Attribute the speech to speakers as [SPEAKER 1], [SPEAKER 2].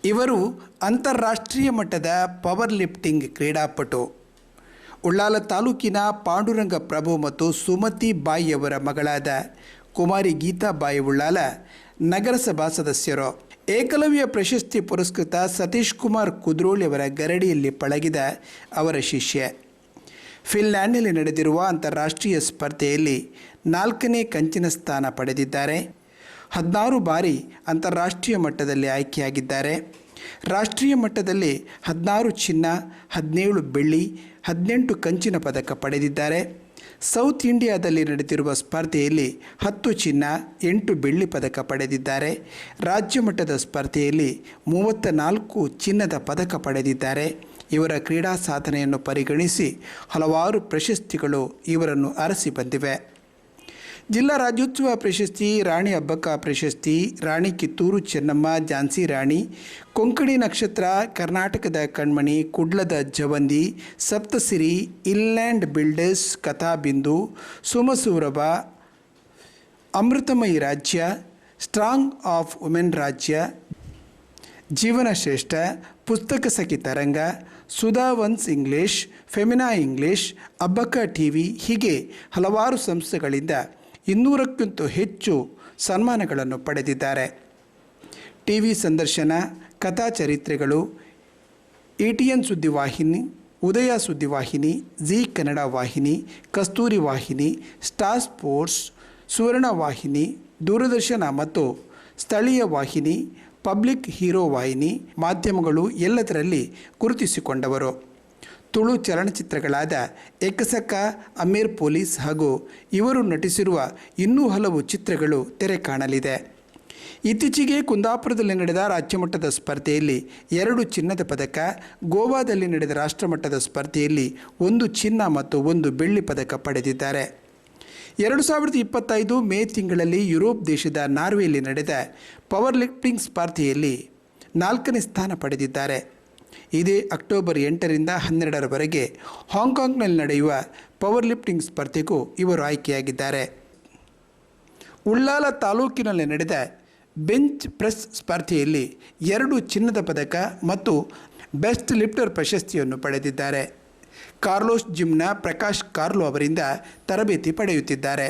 [SPEAKER 1] ಇವರು ಅಂತಾರಾಷ್ಟ್ರೀಯ ಮಟ್ಟದ ಪವರ್ ಲಿಫ್ಟಿಂಗ್ ಕ್ರೀಡಾಪಟು. ಉಳ್ಳಾಲ ತಾಲೂಕಿನ ಪಾಂಡುರಂಗ ಪ್ರಭು ಮತ್ತು ಸುಮತಿ ಬಾಯಿಯವರ ಮಗಳಾದ ಕುಮಾರಿ ಗೀತಾ ಬಾಯಿ ಉಳ್ಳಾಲ ನಗರಸಭಾ ಸದಸ್ಯರು. ಏಕಲವ್ಯ ಪ್ರಶಸ್ತಿ ಪುರಸ್ಕೃತ ಸತೀಶ್ ಕುಮಾರ್ ಕುದ್ರೋಳಿಯವರ ಗರಡಿಯಲ್ಲಿ ಪಳಗಿದ ಅವರ ಶಿಷ್ಯ. ಫಿನ್ಲ್ಯಾಂಡ್ನಲ್ಲಿ ನಡೆದಿರುವ ಅಂತಾರಾಷ್ಟ್ರೀಯ ಸ್ಪರ್ಧೆಯಲ್ಲಿ 4ನೇ ಕಂಚಿನ ಸ್ಥಾನ ಪಡೆದಿದ್ದಾರೆ. 16 ಬಾರಿ ಅಂತಾರಾಷ್ಟ್ರೀಯ ಮಟ್ಟದಲ್ಲಿ ಆಯ್ಕೆಯಾಗಿದ್ದಾರೆ. ರಾಷ್ಟ್ರೀಯ ಮಟ್ಟದಲ್ಲಿ 16 ಚಿನ್ನ, 17 ಬೆಳ್ಳಿ, 18 ಕಂಚಿನ ಪದಕ ಪಡೆದಿದ್ದಾರೆ. ಸೌತ್ ಇಂಡಿಯಾದಲ್ಲಿ ನಡೆದಿರುವ ಸ್ಪರ್ಧೆಯಲ್ಲಿ 10 ಚಿನ್ನ, 8 ಬೆಳ್ಳಿ ಪದಕ ಪಡೆದಿದ್ದಾರೆ. ರಾಜ್ಯ ಮಟ್ಟದ ಸ್ಪರ್ಧೆಯಲ್ಲಿ 34 ಚಿನ್ನದ ಪದಕ ಪಡೆದಿದ್ದಾರೆ. ಇವರ ಕ್ರೀಡಾ ಸಾಧನೆಯನ್ನು ಪರಿಗಣಿಸಿ ಹಲವಾರು ಪ್ರಶಸ್ತಿಗಳು ಇವರನ್ನು ಅರಸಿ ಬಂದಿವೆ. ಜಿಲ್ಲಾ ರಾಜ್ಯೋತ್ಸವ ಪ್ರಶಸ್ತಿ, ರಾಣಿ ಅಬ್ಬಕ್ಕ ಪ್ರಶಸ್ತಿ, ರಾಣಿ ಕಿತ್ತೂರು ಚೆನ್ನಮ್ಮ, ಝಾನ್ಸಿ ರಾಣಿ, ಕೊಂಕಣಿ ನಕ್ಷತ್ರ, ಕರ್ನಾಟಕದ ಕಣ್ಮಣಿ, ಕುಡ್ಲದ ಜವಂದಿ, ಸಪ್ತಸಿರಿ, ಇನ್ಲ್ಯಾಂಡ್ ಬಿಲ್ಡರ್ಸ್, ಕಥಾಬಿಂದು, ಸುಮಸೂರಬ, ಅಮೃತಮಯಿ ರಾಜ್ಯ, ಸ್ಟ್ರಾಂಗ್ ಆಫ್ ವುಮೆನ್ ರಾಜ್ಯ, ಜೀವನ ಶ್ರೇಷ್ಠ, ಪುಸ್ತಕ ಸಖಿ ತರಂಗ, ಸುಧಾವನ್ಸ್ English, Femina English, Abbakka TV ಹೀಗೆ ಹಲವಾರು ಸಂಸ್ಥೆಗಳಿಂದ 200ಕ್ಕಿಂತ ಹೆಚ್ಚು ಸನ್ಮಾನಗಳನ್ನು ಪಡೆದಿದ್ದಾರೆ. ಟಿವಿ ಸಂದರ್ಶನ, ಕಥಾ ಚರಿತ್ರೆಗಳು, ATN ಸುದ್ದಿವಾಹಿನಿ, ಉದಯ ಸುದ್ದಿವಾಹಿನಿ, ಜೀ ಕನ್ನಡ ವಾಹಿನಿ, ಕಸ್ತೂರಿ ವಾಹಿನಿ, ಸ್ಟಾರ್ ಸ್ಪೋರ್ಟ್ಸ್, ಸುವರ್ಣ ವಾಹಿನಿ, ದೂರದರ್ಶನ ಮತ್ತು ಸ್ಥಳೀಯ ವಾಹಿನಿ, ಪಬ್ಲಿಕ್ ಹೀರೋ ವಾಹಿನಿ ಮಾಧ್ಯಮಗಳು ಎಲ್ಲದರಲ್ಲಿ ಗುರುತಿಸಿಕೊಂಡವರು. ತುಳು ಚಲನಚಿತ್ರಗಳಾದ ಎಕ್ಕಸಕ್ಕ, ಅಮೀರ್ ಪೊಲೀಸ್ ಹಾಗೂ ಇವರು ನಟಿಸಿರುವ ಇನ್ನೂ ಹಲವು ಚಿತ್ರಗಳು ತೆರೆ ಕಾಣಲಿದೆ. ಇತ್ತೀಚೆಗೆ ಕುಂದಾಪುರದಲ್ಲಿ ನಡೆದ ರಾಜ್ಯಮಟ್ಟದ ಸ್ಪರ್ಧೆಯಲ್ಲಿ 2 ಚಿನ್ನದ ಪದಕ, ಗೋವಾದಲ್ಲಿ ನಡೆದ ರಾಷ್ಟ್ರಮಟ್ಟದ ಸ್ಪರ್ಧೆಯಲ್ಲಿ 1 ಚಿನ್ನ ಮತ್ತು 1 ಬೆಳ್ಳಿ ಪದಕ ಪಡೆದಿದ್ದಾರೆ. 2025 ಮೇ ತಿಂಗಳಲ್ಲಿ ಯುರೋಪ್ ದೇಶದ ನಾರ್ವೆಯಲ್ಲಿ ನಡೆದ ಪವರ್ ಲಿಫ್ಟಿಂಗ್ ಸ್ಪರ್ಧೆಯಲ್ಲಿ 4ನೇ ಸ್ಥಾನ ಪಡೆದಿದ್ದಾರೆ. ಇದೇ ಅಕ್ಟೋಬರ್ 8ರಿಂದ 12ರವರೆಗೆ ಹಾಂಗ್ಕಾಂಗ್ನಲ್ಲಿ ನಡೆಯುವ ಪವರ್ ಲಿಫ್ಟಿಂಗ್ ಸ್ಪರ್ಧೆಗೂ ಇವರು ಆಯ್ಕೆಯಾಗಿದ್ದಾರೆ. ಉಳ್ಳಾಲ ತಾಲೂಕಿನಲ್ಲಿ ನಡೆದ ಬೆಂಚ್ ಪ್ರೆಸ್ ಸ್ಪರ್ಧೆಯಲ್ಲಿ 2 ಚಿನ್ನದ ಪದಕ ಮತ್ತು ಬೆಸ್ಟ್ ಲಿಫ್ಟರ್ ಪ್ರಶಸ್ತಿಯನ್ನು ಪಡೆದಿದ್ದಾರೆ. ಕಾರ್ಲೋಸ್ ಜಿಮ್ನ ಪ್ರಕಾಶ್ ಕಾರ್ಲೋ ಅವರಿಂದ ತರಬೇತಿ ಪಡೆಯುತ್ತಿದ್ದಾರೆ.